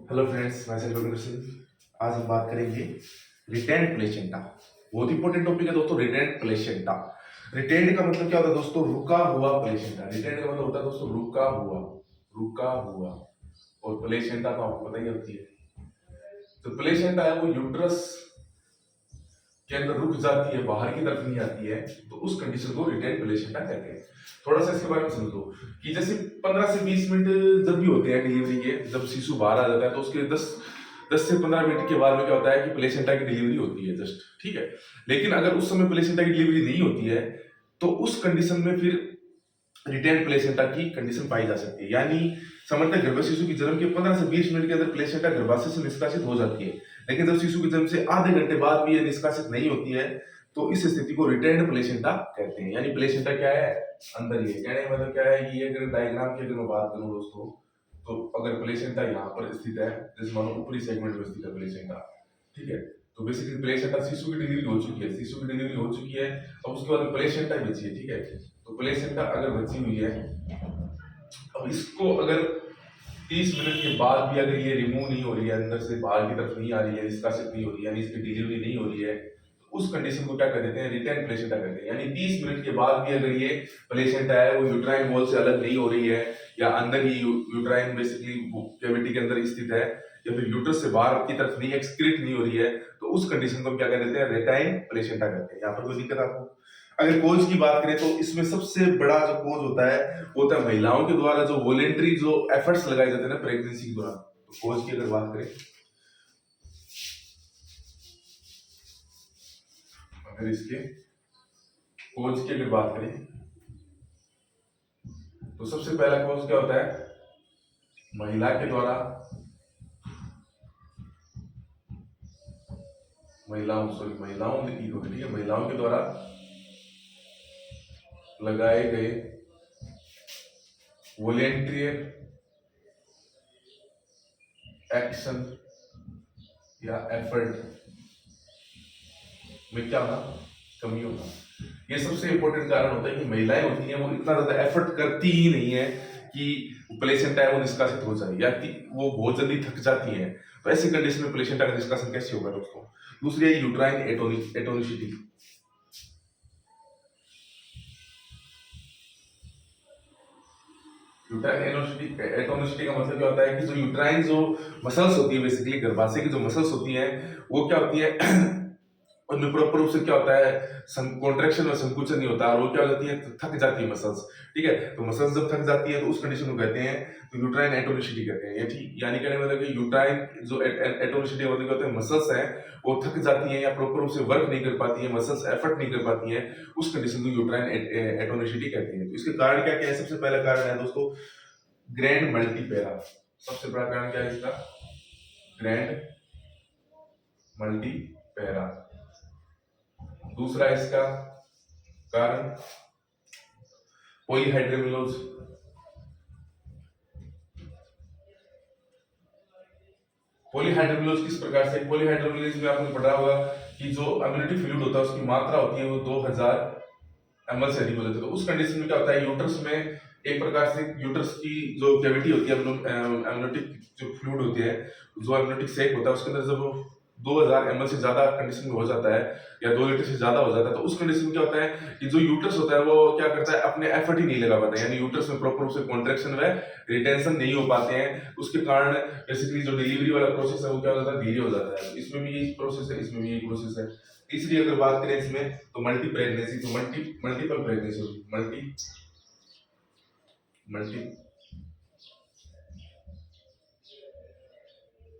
Hello friends, मैं रविंद्र सिंह। आज हम बात करेंगे रिटेंड प्लेसेंटा। बहुत इंपॉर्टेंट टॉपिक है दोस्तों, रिटेंड प्लेसेंटा। रिटेंड का मतलब क्या होता है दोस्तों? रुका हुआ प्लेसेंटा। रिटेंड का मतलब होता है दोस्तों रुका हुआ, रुका हुआ। और प्लेसेंटा तो आपको पता ही होती है। तो प्लेसेंटा है वो यूट्रस के अंदर रुक जाती है, बाहर की तरफ नहीं आती है, तो उस कंडीशन को रिटेंड प्लेसेंटा कहते हैं। थोड़ा सा इसके बारे में समझो कि जैसे 15 से 20 मिनट जब भी होते हैं डिलीवरी के, जब शिशु बाहर आ जाता है तो उसके 10 से 15 मिनट के बाद में क्या होता है कि प्लेसेंटा की डिलीवरी होती है जस्ट, ठीक है। लेकिन अगर उस समय प्लेसेंटा की डिलीवरी नहीं होती है तो उस कंडीशन में फिर रिटेंड प्लेसेंटा की कंडीशन पाई जा सकती है। यानी सामान्यतः गर्भ शिशु की जन्म के 15 से 20 मिनट के अंदर प्लेसेंटा गर्भाशय से निष्कासित हो जाती है, लेकिन जब शिशु के जन्म से आधे घंटे बाद भी ये निष्कासित नहीं होती है तो इस स्थिति को रिटेंड प्लेसेंटा कहते हैं। यानी प्लेसेंटा क्या है? अंदर ही है। कहने का मतलब क्या है कि ये अगर डायग्राम की अगर मैं बात करूं दोस्तों, तो अगर प्लेसेंटा यहाँ पर स्थित है, जैसे मानो ऊपरी सेगमेंट में स्थित है प्लेसेंटा, ठीक है। तो बेसिकली प्लेसेंटा, शिशु की डिलीवरी हो चुकी है, शिशु की डिलीवरी हो चुकी है, अब उसके बाद प्लेसेंटा बची है, ठीक है। तो प्लेसेंटा अगर बची हुई है, अब इसको अगर 30 मिनट के बाद भी अगर ये रिमूव नहीं हो रही है, अंदर से बाहर की तरफ नहीं आ रही है, निष्कासित नहीं हो रही है, यानी इसकी डिलीवरी नहीं हो रही है, तो उस कंडीशन को क्या कर देते हैं? रिटेन प्लेसेंटा कहते हैं। यानी 30 मिनट के बाद भी अगर ये प्लेसेंटा है वो यूट्राइन वॉल से अलग नहीं हो रही है, या अंदर ही यूट्राइन बेसिकली कैविटी के अंदर स्थित है, या फिर यूट्रस से बाहर की तरफ नहीं एक्सक्रीट नहीं हो रही है, तो उस कंडीशन को क्या कह देते हैं? रिटाइन प्लेसेंटा कहते हैं। यहाँ पर कोई दिक्कत आपको? अगर कोज की बात करें तो इसमें सबसे बड़ा जो कोज होता है वो होता है महिलाओं के द्वारा जो वॉलेंट्री जो एफर्ट्स लगाए जाते हैं ना प्रेगनेंसी के दौरान। तो कोज की अगर बात करें, अगर इसके कोज की अगर बात करें तो सबसे पहला कोज क्या होता है? महिला के द्वारा, महिलाओं ने की होगी, ठीक है, महिलाओं के द्वारा लगाए गए वॉलेंटियर एक्शन या एफर्ट में क्या होना? कमी होना। ये सबसे इंपॉर्टेंट कारण होता है कि महिलाएं होती हैं वो इतना ज्यादा एफर्ट करती ही नहीं है कि प्लेसेंटा है वो निष्कासित हो जाए, या कि वो बहुत जल्दी थक जाती हैं। तो ऐसी कंडीशन में प्लेसेंटा का निष्कासन कैसे होगा दोस्तों? दूसरी है यूट्राइन एटोनिसिटी। यूट्राइन एटोनिसिटी का मतलब क्या होता है कि जो यूट्राइन जो मसल्स होती है, बेसिकली गर्भाशय की जो मसल्स होती हैं वो क्या होती है उनमें प्रॉपर रूप से क्या होता है? कॉन्ट्रैक्शन और संकुचन नहीं होता, और वो क्या हो जाती है? थक जाती है मसल्स, ठीक है। तो मसल्स जब थक जाती है तो उस कंडीशन को कहते हैं, तो यूट्राइन एटोनिसिटी कहते हैं। ये ठीक, यानी कहने मतलब कि यूट्राइन जो एटोनिसिटी मतलब क्या होता है? मसल्स है वो थक जाती है या प्रॉपर रूप से वर्क नहीं कर पाती है, मसल्स एफर्ट नहीं कर पाती है, उस कंडीशन को यूट्राइन एटोनिसिटी कहते हैं। तो इसके कारण क्या क्या है? सबसे पहला कारण है दोस्तों ग्रैंड मल्टीपेरा। सबसे बड़ा कारण क्या है इसका? Grand multipara. दूसरा इसका कारण पॉलीहाइड्रोमिलोज। पॉलीहाइड्रोमिलोज किस प्रकार से? पॉलीहाइड्रोमिलोज में आपने पढ़ा होगा कि जो इम्यूनिटी फ्लूइड होता है उसकी मात्रा होती है वो 2000 ml से अधिक हो जाती है। तो उस कंडीशन में क्या होता है? यूट्रस में एक प्रकार से यूट्रस की जो कैविटी होती है, एमनियोटिक जो फ्लूइड होती है, जो एमनियोटिक सेक होता है, उसके अंदर जब 2000 ml से ज्यादा कंडीशन में हो जाता है या 2 लीटर से ज्यादा हो जाता है, तो उस कंडीशन में क्या होता है कि जो यूट्रस होता है वो क्या करता है? अपने एफर्ट ही नहीं लगा पाता है, यानी यूट्रस में प्रॉपर रूप से कॉन्ट्रैक्शन व रिटेंशन नहीं हो पाते हैं। उसके कारण बेसिकली जो डिलीवरी वाला प्रोसेस है वो क्या हो जाता है? धीरे हो जाता है। इसमें भी यही प्रोसेस है, इसमें भी यही प्रोसेस है। तीसरी अगर बात करें इसमें तो मल्टी प्रेगनेंसी, तो मल्टीपल प्रेगनेंसी होगी, मल्टी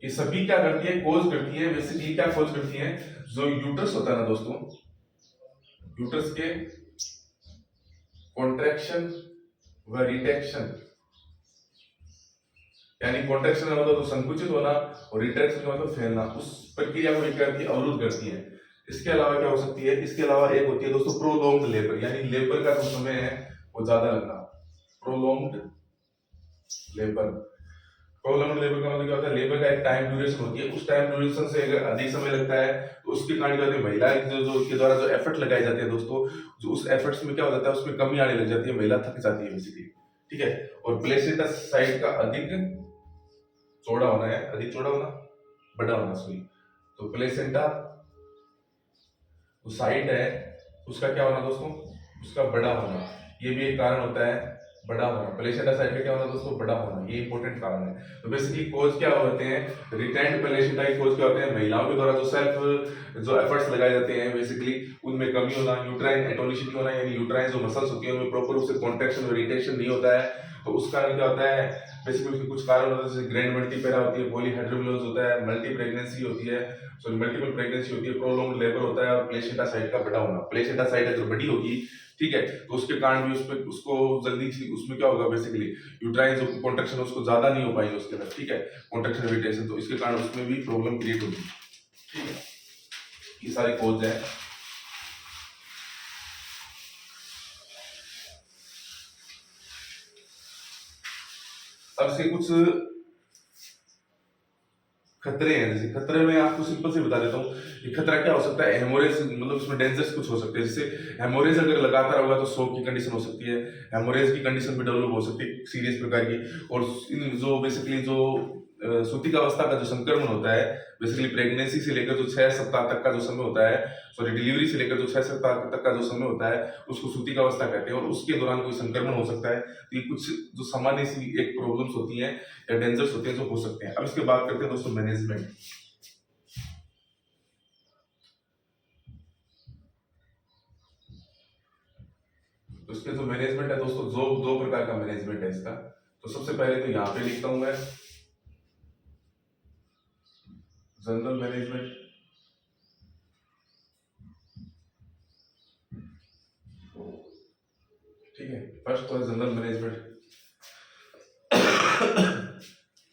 ये सभी क्या करती है? कोज करती है। बेसिकली क्या कोज करती है? जो यूट्रस होता है ना दोस्तों, यूट्रस के कॉन्ट्रैक्शन व रिटेक्शन, यानी कॉन्ट्रैक्शन का मतलब तो संकुचित होना और रिट्रैक्शन का मतलब फैलना, उस प्रक्रिया को क्या करती है? अवरुद्ध करती है। इसके अलावा क्या हो सकती है? इसके अलावा एक होती है दोस्तों प्रोलॉन्ग्ड लेबर, यानी लेबर का जो समय है वो ज्यादा लगना। प्रोलॉन्ग्ड लेबर, प्रोलॉन्ग्ड लेबर का मतलब क्या होता है? लेबर का एक टाइम ड्यूरेशन होती है, उस टाइम ड्यूरेशन से अगर अधिक समय लगता है तो उसके कारण क्या होता है? महिला जो के द्वारा जो एफर्ट लगाए जाते हैं दोस्तों, जो उस एफर्ट्स में क्या हो जाता है? उसमें कमी आने लग जाती है, महिला थक जाती है बेसिकली, ठीक है। और प्लेसेंटा साइड का अधिक चौड़ा होना है, अधिक चौड़ा होना, बड़ा होना, सॉरी। तो प्लेसेंटा जो साइड है उसका क्या होना दोस्तों, उसका बड़ा होना, ये भी एक कारण होता है बड़ा होना। प्लेसेंटा साइड का क्या होना दोस्तों, बड़ा होना, ये इंपॉर्टेंट कारण है। तो बेसिकली कोज क्या होते हैं, रिटेंड प्लेसेंटा की कोज क्या होते हैं, महिलाओं के द्वारा जो एफर्ट्स लगाए जाते हैं बेसिकली उनमें कमी होना, यूट्राइन एटोनिसिटी होना, यानी यूट्राइन जो मसल्स होती है उनमें प्रॉपर रूप से कॉन्ट्रैक्शन और इरिटेशन नहीं होता है। तो उस कारण क्या होता है, बेसिकली उसके कुछ कारण होते हैं, जैसे ग्रैंड मल्टीपेरा होती है, पॉलीहाइड्रोमिनोज होता है, मल्टी प्रेगनेंसी होती है, सॉरी मल्टीपल प्रेगनेंसी होती है, प्रोलॉन्ग लेबर होता है, और प्लेसेंटा साइड का बड़ा होना। प्लेसेंटा साइड अगर बड़ी होगी, ठीक है, तो उसके कारण भी उसमें उसको जल्दी उसमें क्या होगा, बेसिकली यूट्राइन जो कॉन्ट्रैक्शन उसको ज्यादा नहीं हो पाएगी उसके अंदर, ठीक है, कॉन्ट्रैक्शन इरिटेशन, तो इसके कारण उसमें भी प्रॉब्लम क्रिएट होगी, ठीक है। ये सारे कोज है। अब इसके कुछ खतरे हैं, जैसे खतरे में आपको सिंपल से बता देता हूँ, ये खतरा क्या हो सकता है, हेमोरेज, मतलब इसमें डेंजर्स कुछ हो सकते हैं, जैसे हेमोरेज अगर लगातार होगा तो शॉक की कंडीशन हो सकती है, हेमोरेज की कंडीशन भी डेवलप हो सकती है सीरियस प्रकार की। और इन जो बेसिकली जो सूतिका अवस्था का जो संक्रमण होता है, बेसिकली प्रेगनेंसी से लेकर जो 6 सप्ताह तक का जो समय होता है, सॉरी डिलीवरी से लेकर जो 6 सप्ताह तक का जो समय होता है उसको सूतिका अवस्था कहते हैं, और उसके दौरान कोई संक्रमण हो सकता है। तो ये कुछ जो सामान्य सी एक प्रॉब्लम्स होती हैं या डेंजर्स होते हैं जो हो सकते हैं। अब इसके बात करते हैं दोस्तों मैनेजमेंट। तो इसके जो मैनेजमेंट है दोस्तों, दो प्रकार का मैनेजमेंट है इसका। तो सबसे पहले तो यहाँ पे लिखता हूं मैं जनरल मैनेजमेंट, ठीक है, फर्स्ट तो है जनरल मैनेजमेंट,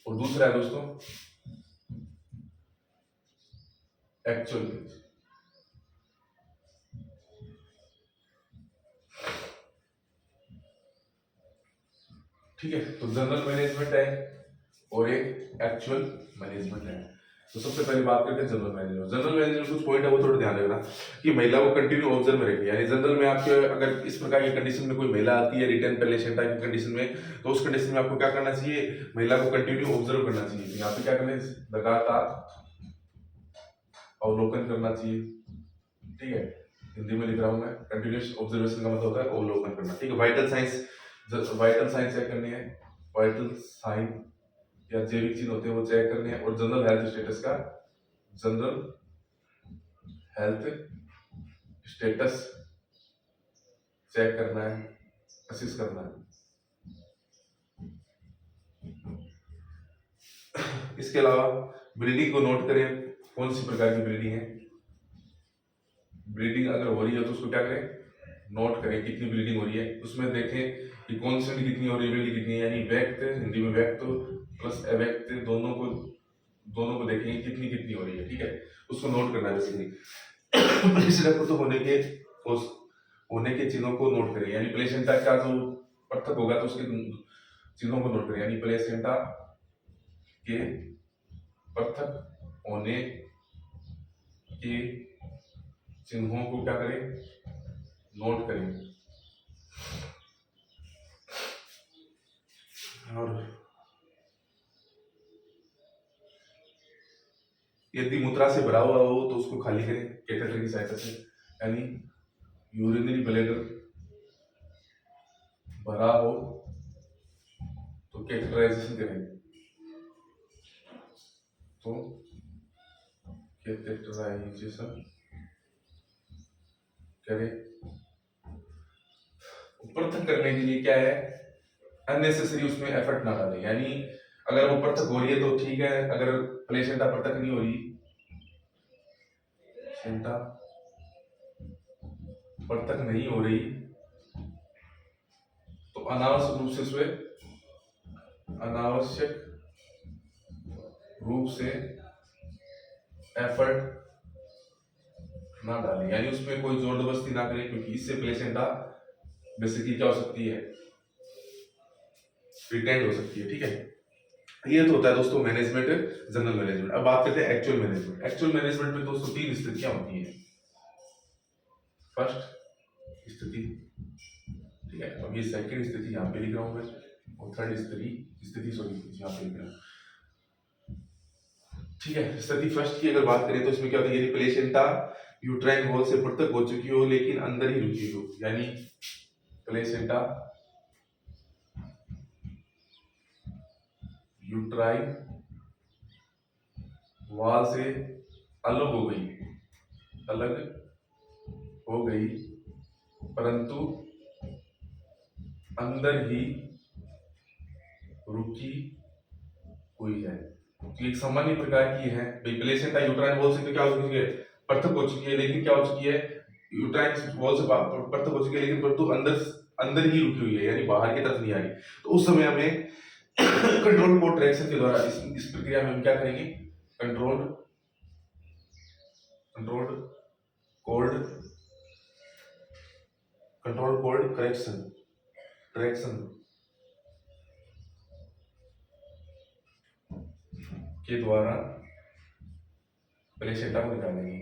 और दूसरा है दोस्तों एक्चुअल मैनेजमेंट, ठीक है। तो जनरल मैनेजमेंट है और एक एक्चुअल मैनेजमेंट है। तो सबसे पहले बात करते हैं जनरल मैनेजमेंट। जनरल मैनेजमेंट कुछ पॉइंट है वो थोड़ा ध्यान रखना कि महिला को कंटिन्यू ऑब्जर्व में रखिए, यानी जनरल में आपके अगर इस प्रकार की कंडीशन में कोई महिला आती है रिटर्न प्लेसेंटा की कंडीशन में, तो उस कंडीशन में आपको क्या करना चाहिए, महिला को कंटिन्यू ऑब्जर्व करना चाहिए। तो यहाँ पे क्या करना है, लगातार अवलोकन करना चाहिए, ठीक है, हिंदी में लिख रहा हूं मैं, कंटिन्यूस ऑब्जर्वेशन का मतलब होता है अवलोकन करना, ठीक है। वाइटल साइंस चेक करनी है, वाइटल साइन या जैविक चिन्ह होते हैं वो चेक करने हैं, और जनरल हेल्थ स्टेटस का, जनरल हेल्थ स्टेटस चेक करना है, असिस्ट करना है। इसके अलावा ब्लीडिंग को नोट करें, कौन सी प्रकार की ब्लीडिंग है, ब्लीडिंग अगर हो रही है तो उसको क्या करें, नोट करें कितनी ब्लीडिंग हो रही है, उसमें देखें कि कॉन्स्टेंट कितनी हो रही है, ब्लीडिंग कितनी है, यानी व्यक्त, हिंदी में व्यक्त प्लस अव्यक्त दोनों को देखेंगे कितनी कितनी हो रही है, ठीक है, उसको नोट करना है। बेसिकली प्लेसेंटा तो होने के चिन्हों को नोट करें, यानी प्लेसेंटा का जो पृथक होगा तो उसके चिन्हों को नोट करें, यानी प्लेसेंटा के पृथक होने के चिन्हों को क्या करें, नोट करें। और यदि मूत्रा से भरा हुआ हो तो उसको खाली करें कैथेटर की सहायता से, यानी यूरिनरी ब्लैडर भरा हो तो कैथेटराइजेशन करें, तो कैथेटराइजेशन करें। पृथक करने के लिए क्या है, अननेसेसरी उसमें एफर्ट ना डालें, यानी अगर वो पृथक हो रही है तो ठीक है, अगर प्लेसेंटा पृथक नहीं हो रही, प्लेसेंटा पृथक नहीं हो रही, तो अनावश्यक रूप से एफर्ट ना डालें, यानी उसमें कोई जोर जबरदस्ती ना करें, क्योंकि इससे प्लेसेंटा बेसिकली क्या हो सकती है, रिटेंड हो सकती है, ठीक है। ये तो होता है दोस्तों मैनेजमेंट, जनरल मैनेजमेंट। अब बात करते हैं एक्चुअल मैनेजमेंट। एक्चुअल मैनेजमेंट में दोस्तों 3 स्थितियां होती हैं। फर्स्ट स्थिति, ठीक है, अब ये सेकंड स्थिति यहाँ पे लिख रहा हूँ मैं, और थर्ड स्थिति सॉरी यहाँ पे लिख रहा हूँ। ठीक है। स्थिति फर्स्ट की अगर बात करें तो इसमें क्या होता है, यदि प्लेसेंटा यूट्राइन वॉल से पृथक हो चुकी हो लेकिन अंदर ही रुकी हो, यानी प्लेसेंटा यूट्राइन वॉल से अलग हो गई, अलग हो गई, परंतु अंदर ही रुकी हुई है। तो एक सामान्य प्रकार की है भाई, प्लेसेंटा यूट्राइन वॉल से तो क्या हो चुकी है, पृथक हो चुकी है, लेकिन क्या हो चुकी है, यूट्राइन वॉल से पृथक हो चुकी है, लेकिन परंतु अंदर अंदर ही रुकी हुई है, यानी बाहर की तरफ नहीं आ रही। तो उस समय हमें कंट्रोल कोड ट्रैक्शन के द्वारा इस प्रक्रिया में हम क्या करेंगे, control control code control code correction traction के द्वारा प्लेसेंटा को निकालेंगे।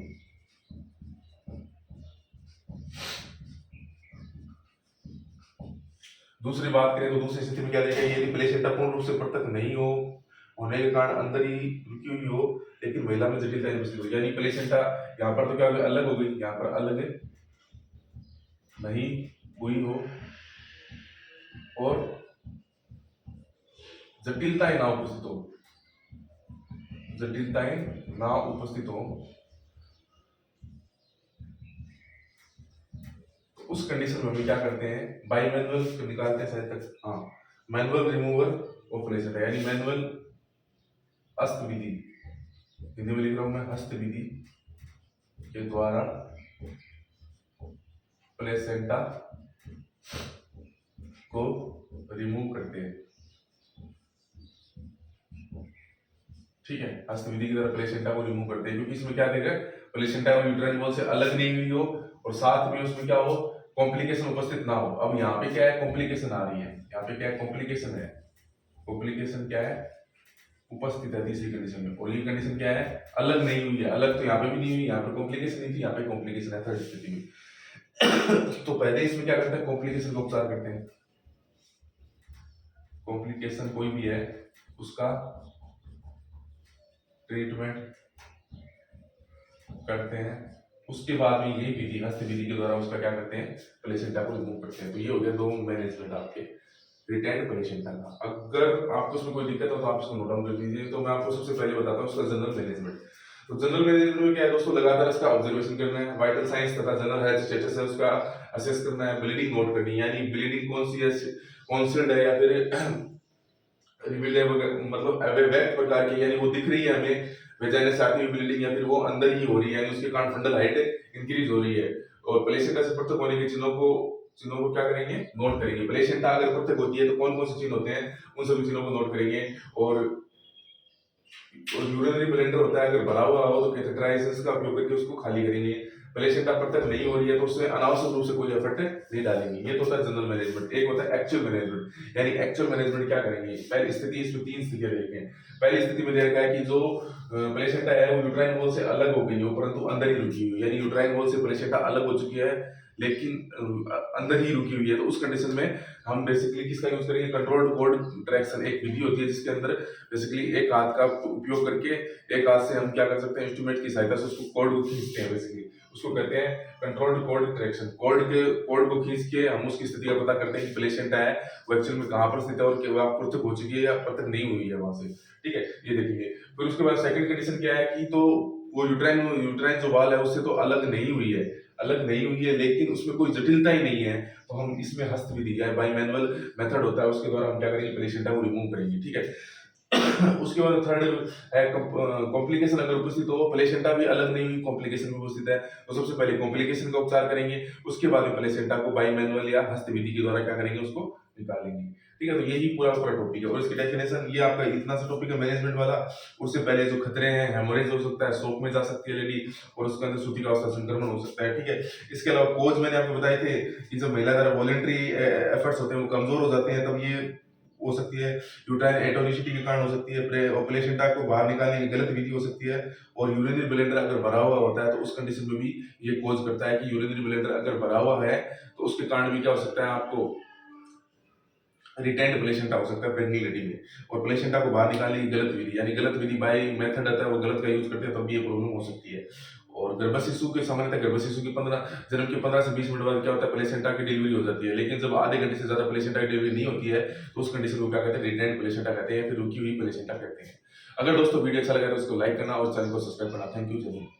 दूसरी बात करें तो दूसरी स्थिति में क्या देखा, यदि प्लेसेंटा पूर्ण रूप से पृथक नहीं हो होने के कारण अंदर ही रुकी हुई हो लेकिन महिला में जटिलता उपस्थित हो, यानी प्लेसेंटा यहाँ पर तो क्या अलग हो गई, यहाँ पर अलग नहीं हुई हो और जटिलताएं ना उपस्थित हो, जटिलताएं ना उपस्थित हो, तो उस कंडीशन में हम क्या करते हैं, बाई मैनुअल निकालते हैं शायद तक, हाँ, मैनुअल रिमूवल ऑफ प्लेसेंटा, यानी मैनुअल हस्त विधि, हिंदी में लिख रहा हूं मैं, हस्त विधि के द्वारा प्लेसेंटा को रिमूव करते हैं। ठीक है, हस्त विधि की द्वारा प्लेसेंटा को रिमूव करते हैं, क्योंकि इसमें क्या देगा, प्लेसेंटा को यूट्राइन वॉल से अलग नहीं हुई हो और साथ में उसमें क्या हो, कॉम्प्लिकेशन उपस्थित ना हो। अब यहाँ पे क्या है, कॉम्प्लिकेशन आ रही है, यहाँ पे क्या है, कॉम्प्लिकेशन है, कॉम्प्लिकेशन क्या है, उपस्थित है तीसरी कंडीशन में। और ये कंडीशन क्या है, अलग नहीं हुई है, अलग तो यहाँ पे भी नहीं हुई, यहाँ पे कॉम्प्लिकेशन नहीं थी, यहाँ पे कॉम्प्लिकेशन है थर्ड स्थिति में। तो पहले इसमें क्या करते हैं, कॉम्प्लिकेशन का उपचार करते हैं, कॉम्प्लिकेशन कोई भी है उसका ट्रीटमेंट करते हैं, उसके बाद में ये विधि, हस्त विधि के द्वारा उसका क्या करते हैं, प्लेसेंटा को रिमूव करते हैं। तो ये हो गया दो मैनेजमेंट आपके रिटेंड प्लेसेंटा का। अगर आपको उसमें कोई दिक्कत हो तो आप इसको नोट डाउन कर लीजिए। तो मैं आपको सबसे पहले बताता हूँ उसका जनरल मैनेजमेंट। तो जनरल मैनेजमेंट में क्या है दोस्तों, लगातार इसका ऑब्जर्वेशन करना है, वाइटल साइंस तथा जनरल हेल्थ स्टेटस है उसका असेस करना है, ब्लीडिंग नोट करनी है, यानी ब्लीडिंग कौन सी है, कॉन्स्टेंट है या फिर मतलब अव्यक्त प्रकार की, यानी वो दिख रही है हमें वेजाइना से आती हुई ब्लीडिंग, या फिर वो अंदर ही हो रही है, यानी उसके कारण फंडल हाइट इंक्रीज हो रही है। और प्लेसेंटा से पृथक होने के चिन्हों को क्या करेंगे, नोट करेंगे। प्लेसेंटा अगर पृथक होती है तो कौन कौन से चिन्ह होते हैं, उन सभी चिन्हों को नोट करेंगे। और यूरिनरी ब्लेंडर होता है, अगर भरा हुआ हो तो कैथेटराइजेशन का उपयोग करके उसको खाली करेंगे। प्लेसेंटा पृथक नहीं हो रही है तो उससे अनावश्यक रूप से कोई एफर्ट नहीं डालेंगे। ये तो होता है जनरल मैनेजमेंट। एक होता है एक्चुअल मैनेजमेंट, यानी एक्चुअल मैनेजमेंट क्या करेंगे, पहली स्थिति, इसमें तीन स्थितियां देखते हैं। पहली स्थिति में देखा है कि जो प्लेसेंटा है वो यूट्राइन वॉल से अलग हो गई हो परंतु अंदर ही रुकी हुई, यानी यूट्राइन वॉल से प्लेसेंटा अलग हो चुकी है लेकिन अंदर ही रुकी हुई है। तो उस कंडीशन में हम बेसिकली किसका यूज करेंगे, कंट्रोल्ड कोड ट्रैक्शन। एक विधि होती है जिसके अंदर बेसिकली एक हाथ का उपयोग करके एक हाथ से हम क्या कर सकते हैं, इंस्ट्रूमेंट की सहायता से उसको कोड को खींचते हैं, बेसिकली उसको कहते हैं कंट्रोल्ड कोड ट्रैक्शन। कोड को खींच के हम उसकी स्थिति का पता करते हैं कि प्लेसेंटा है वो एक्चुअल में कहाँ पर स्थित है और पृथक हो चुकी है या पृथक नहीं हुई है वहां से। ठीक है, ये देखेंगे। फिर उसके बाद सेकंड कंडीशन क्या है कि तो वो यूट्राइन जो वाल है उससे तो अलग नहीं हुई है, लेकिन उसमें कोई जटिलता ही नहीं है। तो हम इसमें हस्त विधि या बाई मैनुअल मेथड होता है उसके द्वारा हम क्या करेंगे, प्लेसेंटा को रिमूव करेंगे। ठीक है। उसके बाद थर्ड है कॉम्प्लिकेशन अगर उपस्थित हो, प्लेसेंटा भी अलग नहीं हुई, कॉम्प्लिकेशन भी उपस्थित है, तो सबसे पहले कॉम्प्लिकेशन का उपचार करेंगे, उसके बाद में प्लेसेंटा को बाई मैनुअल या हस्त विधि के द्वारा क्या करेंगे, उसको निकालेंगे। ठीक है, तो यही पूरा टॉपिक है। और इसकी डेफिनेशन ये आपका इतना सा टॉपिक है मैनेजमेंट वाला। उससे पहले जो खतरे हैं, हेमोरेज हो सकता है, स्ट्रोक में जा सकती है लेडी, और उसके अंदर सूती का अवस्था संक्रमण हो सकता है। ठीक है, इसके अलावा कोज मैंने आपको बताए थे कि जब महिला द्वारा वॉलेंट्री एफर्ट्स होते हैं वो कमजोर हो जाते हैं, तब ये हो सकती है यूट्राइन एटोनिसिटी के कारण हो सकती है, और प्लेसेंटा को बाहर निकालने की गलत विधि हो सकती है, और यूरिनरी ब्लेंडर अगर भरा हुआ होता है तो उस कंडीशन में भी ये कोज करता है कि यूरिनरी ब्लेंडर अगर भरा हुआ है तो उसके कारण भी क्या हो सकता है, आपको रिटेंड प्लेसेंटा हो सकता है प्रेग्नेंट लेडी में, और प्लेसेंटा को बाहर निकालने की गलत विधि, यानी गलत विधि बाय मेथड आता है वो गलत का यूज करते हैं, तब भी ये प्रॉब्लम हो सकती है। और गर्भ शिशु के सामान्यतः गर्भ शिशु की 15 जन्म के 15 से 20 मिनट बाद क्या होता है, प्लेसेंटा की डिलीवरी हो जाती है। लेकिन जब आधे घंटे से ज्यादा प्लेसेंटा की डिलीवरी नहीं होती है तो उस कंडीशन को क्या कहते हैं, रिटेंड प्लेसेंटा कहते हैं, फिर रुकी हुई प्लेसेंटा कहते हैं। अगर दोस्तों वीडियो अच्छा लगा तो उसको लाइक करना और चैनल को सब्सक्राइब करना। Thank you.